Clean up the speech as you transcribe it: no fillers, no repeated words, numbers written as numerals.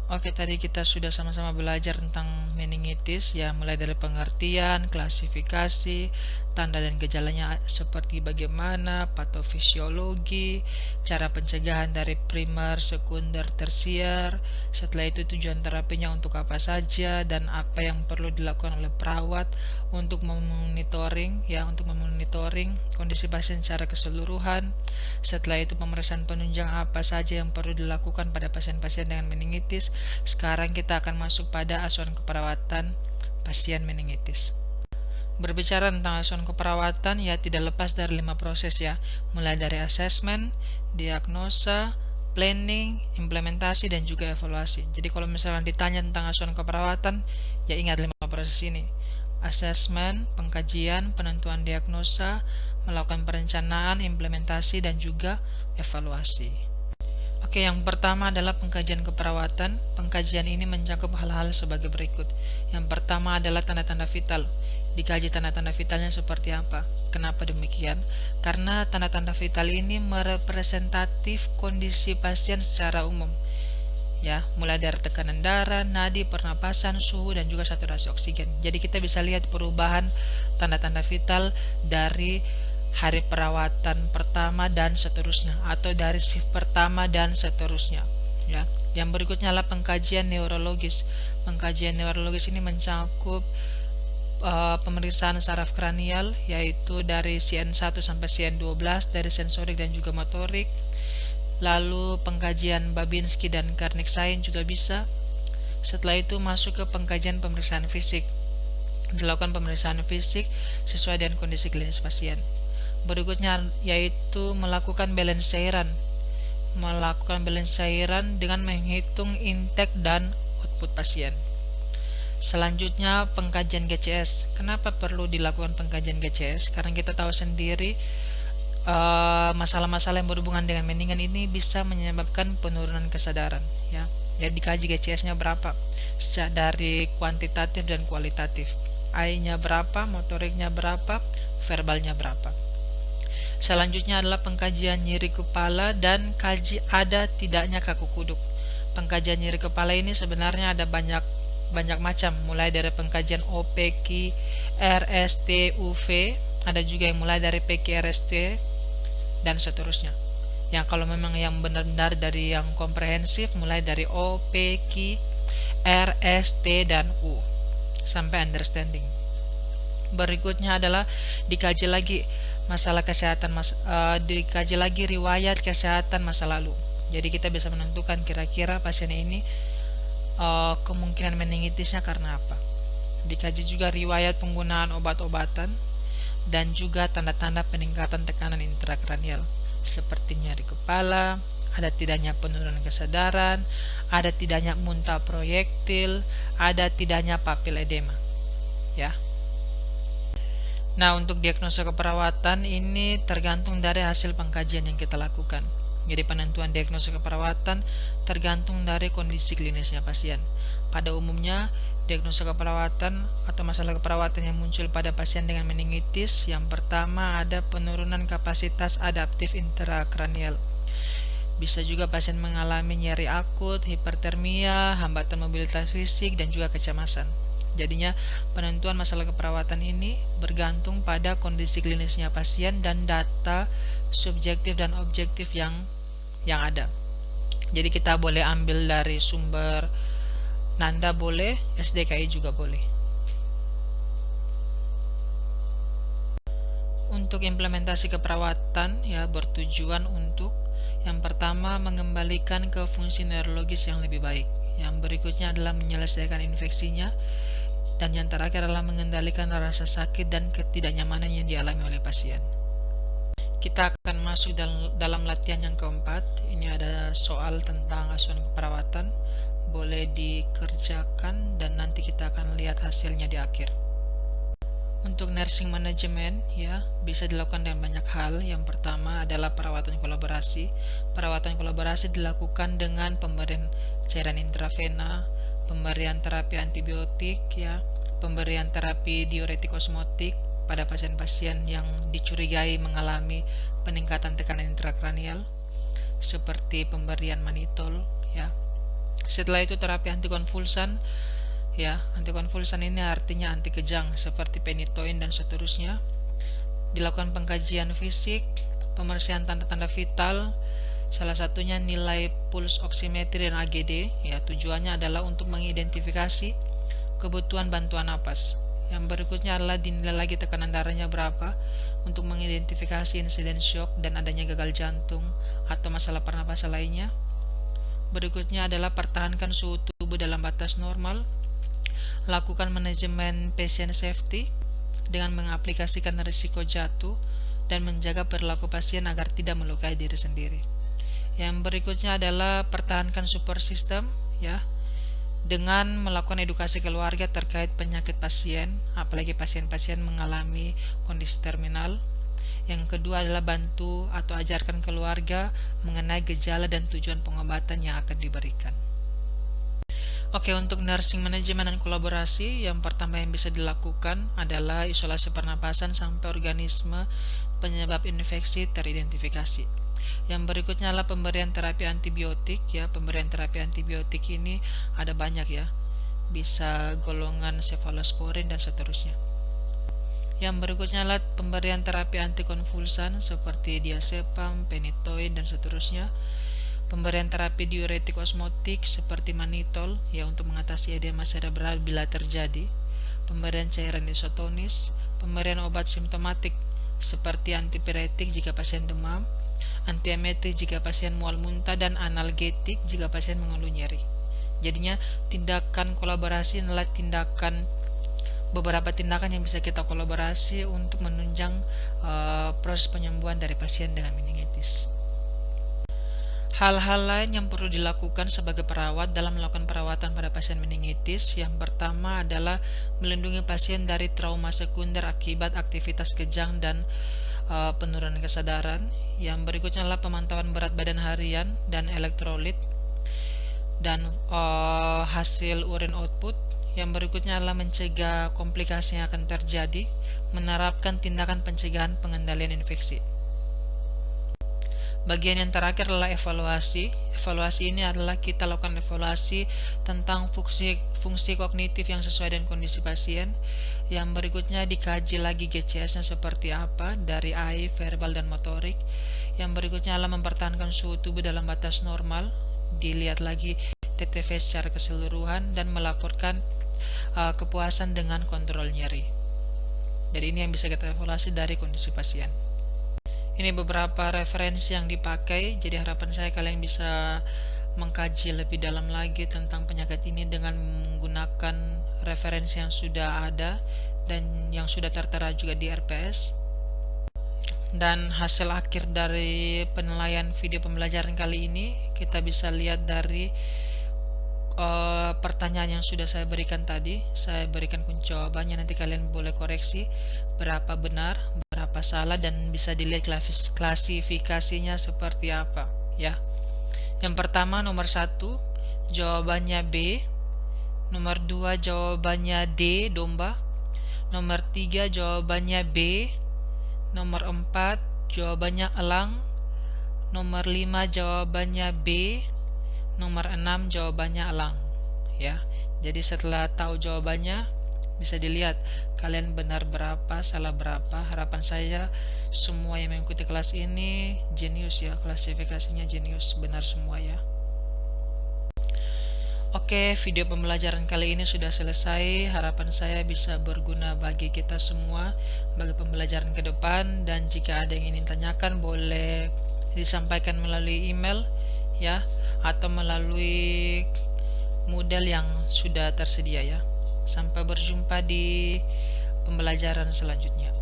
Oke, tadi kita sudah sama-sama belajar tentang meningitis ya, mulai dari pengertian, klasifikasi, tanda dan gejalanya seperti bagaimana, patofisiologi, cara pencegahan dari primer, sekunder, tersier. Setelah itu tujuan terapinya untuk apa saja dan apa yang perlu dilakukan oleh perawat untuk memonitoring kondisi pasien secara keseluruhan. Setelah itu pemeriksaan penunjang apa saja yang perlu dilakukan pada pasien-pasien dengan meningitis. Sekarang kita akan masuk pada asuhan keperawatan pasien meningitis. Berbicara tentang asuhan keperawatan ya tidak lepas dari 5 proses ya, mulai dari assessment, diagnosa, planning, implementasi, dan juga evaluasi. Jadi kalau misalnya ditanya tentang asuhan keperawatan, ya ingat 5 proses ini. Assessment, pengkajian, penentuan diagnosa, melakukan perencanaan, implementasi, dan juga evaluasi. Oke, yang pertama adalah pengkajian keperawatan. Pengkajian ini mencakup hal-hal sebagai berikut. Yang pertama adalah tanda-tanda vital. Dikaji tanda-tanda vitalnya seperti apa. Kenapa demikian? Karena tanda-tanda vital ini merepresentatif kondisi pasien secara umum. Ya, mulai dari tekanan darah, nadi, pernapasan, suhu, dan juga saturasi oksigen. Jadi kita bisa lihat perubahan tanda-tanda vital dari hari perawatan pertama dan seterusnya, atau dari shift pertama dan seterusnya. Ya, yang berikutnya adalah pengkajian neurologis. Pengkajian neurologis ini mencakup pemeriksaan saraf kranial, yaitu dari CN1 sampai CN12, dari sensorik dan juga motorik. Lalu pengkajian Babinski dan Karnik-Sain juga bisa. Setelah itu masuk ke pengkajian pemeriksaan fisik. Dilakukan pemeriksaan fisik sesuai dengan kondisi klinis pasien. Berikutnya yaitu melakukan balance cairan. Melakukan balance cairan dengan menghitung intake dan output pasien. Selanjutnya pengkajian GCS. Kenapa perlu dilakukan pengkajian GCS? Karena kita tahu sendiri masalah-masalah yang berhubungan dengan mendingan ini bisa menyebabkan penurunan kesadaran ya. Jadi dikaji GCS-nya berapa dari kuantitatif dan kualitatif. AI-nya berapa, motoriknya berapa, verbalnya berapa. Selanjutnya adalah pengkajian nyeri kepala dan kaji ada tidaknya kaku kuduk. Pengkajian nyeri kepala ini sebenarnya ada banyak macam, mulai dari pengkajian OPQ, RST, UV, ada juga yang mulai dari PQRST dan seterusnya. Yang kalau memang yang benar-benar dari yang komprehensif, mulai dari OPQ, RST, dan U sampai understanding. Berikutnya adalah dikaji lagi masalah kesehatan, dikaji lagi riwayat kesehatan masa lalu. Jadi kita bisa menentukan kira-kira pasien ini kemungkinan meningitisnya karena apa. Dikaji juga riwayat penggunaan obat-obatan dan juga tanda-tanda peningkatan tekanan intrakranial seperti nyeri kepala, ada tidaknya penurunan kesadaran, ada tidaknya muntah proyektil, ada tidaknya papil edema. Ya. Nah, untuk diagnosa keperawatan ini tergantung dari hasil pengkajian yang kita lakukan. Jadi penentuan diagnosa keperawatan tergantung dari kondisi klinisnya pasien. Pada umumnya, diagnosa keperawatan atau masalah keperawatan yang muncul pada pasien dengan meningitis, yang pertama ada penurunan kapasitas adaptif intrakranial. Bisa juga pasien mengalami nyeri akut, hipertermia, hambatan mobilitas fisik, dan juga kecemasan. Jadinya penentuan masalah keperawatan ini bergantung pada kondisi klinisnya pasien dan data subjektif dan objektif yang ada. Jadi kita boleh ambil dari sumber Nanda boleh, SDKI juga boleh. Untuk implementasi keperawatan ya bertujuan untuk yang pertama mengembalikan ke fungsi neurologis yang lebih baik. Yang berikutnya adalah menyelesaikan infeksinya, dan yang terakhir adalah mengendalikan rasa sakit dan ketidaknyamanan yang dialami oleh pasien. Kita akan masuk dalam latihan yang keempat. Ini ada soal tentang asuhan keperawatan. Boleh dikerjakan dan nanti kita akan lihat hasilnya di akhir. Untuk nursing management ya bisa dilakukan dengan banyak hal. Yang pertama adalah perawatan kolaborasi. Perawatan kolaborasi dilakukan dengan pemberian cairan intravena, pemberian terapi antibiotik ya, pemberian terapi diuretik osmotik pada pasien-pasien yang dicurigai mengalami peningkatan tekanan intrakranial, seperti pemberian manitol ya. Setelah itu terapi antikonvulsan. Ya, antikonvulsan ini artinya anti kejang seperti penitoin dan seterusnya. Dilakukan pengkajian fisik, pemeriksaan tanda-tanda vital, salah satunya nilai puls oximetri dan AGD. Ya, tujuannya adalah untuk mengidentifikasi kebutuhan bantuan napas. Yang berikutnya adalah dinilai lagi tekanan darahnya berapa untuk mengidentifikasi insiden shock dan adanya gagal jantung atau masalah pernapasan lainnya. Berikutnya adalah pertahankan suhu tubuh dalam batas normal. Lakukan manajemen patient safety dengan mengaplikasikan risiko jatuh dan menjaga perilaku pasien agar tidak melukai diri sendiri. Yang berikutnya adalah pertahankan support system, ya, dengan melakukan edukasi keluarga terkait penyakit pasien, apalagi pasien-pasien mengalami kondisi terminal. Yang kedua adalah bantu atau ajarkan keluarga mengenai gejala dan tujuan pengobatan yang akan diberikan. Oke, untuk nursing management dan kolaborasi, yang pertama yang bisa dilakukan adalah isolasi pernapasan sampai organisme penyebab infeksi teridentifikasi. Yang berikutnya adalah pemberian terapi antibiotik, ya. Pemberian terapi antibiotik ini ada banyak, ya. Bisa golongan cefalosporin dan seterusnya. Yang berikutnya adalah pemberian terapi antikonvulsan seperti diazepam, penitoin dan seterusnya. Pemberian terapi diuretik osmotik seperti manitol, ya, untuk mengatasi edema cerebral bila terjadi. Pemberian cairan isotonis, pemberian obat simptomatik seperti antipiretik jika pasien demam, antiemetik jika pasien mual muntah, dan analgetik jika pasien mengeluh nyeri. Jadinya tindakan kolaborasi adalah beberapa tindakan yang bisa kita kolaborasi untuk menunjang proses penyembuhan dari pasien dengan meningitis. Hal-hal lain yang perlu dilakukan sebagai perawat dalam melakukan perawatan pada pasien meningitis, yang pertama adalah melindungi pasien dari trauma sekunder akibat aktivitas kejang dan penurunan kesadaran. Yang berikutnya adalah pemantauan berat badan harian dan elektrolit dan hasil urin output. Yang berikutnya adalah mencegah komplikasi yang akan terjadi, menerapkan tindakan pencegahan pengendalian infeksi. Bagian yang terakhir adalah evaluasi. Evaluasi ini adalah kita lakukan evaluasi tentang fungsi kognitif yang sesuai dengan kondisi pasien. Yang berikutnya dikaji lagi GCS-nya seperti apa dari AI, verbal, dan motorik. Yang berikutnya adalah mempertahankan suhu tubuh dalam batas normal. Dilihat lagi TTV secara keseluruhan dan melaporkan kepuasan dengan kontrol nyeri. Jadi ini yang bisa kita evaluasi dari kondisi pasien. Ini beberapa referensi yang dipakai, jadi harapan saya kalian bisa mengkaji lebih dalam lagi tentang penyakit ini dengan menggunakan referensi yang sudah ada dan yang sudah tertera juga di RPS. Dan hasil akhir dari penilaian video pembelajaran kali ini kita bisa lihat dari pertanyaan yang sudah saya berikan tadi. Saya berikan kunci jawabannya, nanti kalian boleh koreksi berapa benar, berapa salah, dan bisa dilihat klasifikasinya seperti apa, ya. Yang pertama, nomor 1 jawabannya B, nomor 2 jawabannya D, domba, nomor 3 jawabannya B, nomor 4 jawabannya elang, nomor 5 jawabannya B, nomor 6 jawabannya elang, ya. Jadi setelah tahu jawabannya bisa dilihat kalian benar berapa, salah berapa. Harapan saya semua yang mengikuti kelas ini jenius, ya, klasifikasinya jenius, benar semua, ya. Oke, video pembelajaran kali ini sudah selesai. Harapan saya bisa berguna bagi kita semua bagi pembelajaran ke depan, dan jika ada yang ingin tanyakan boleh disampaikan melalui email, ya, atau melalui model yang sudah tersedia, ya. Sampai berjumpa di pembelajaran selanjutnya.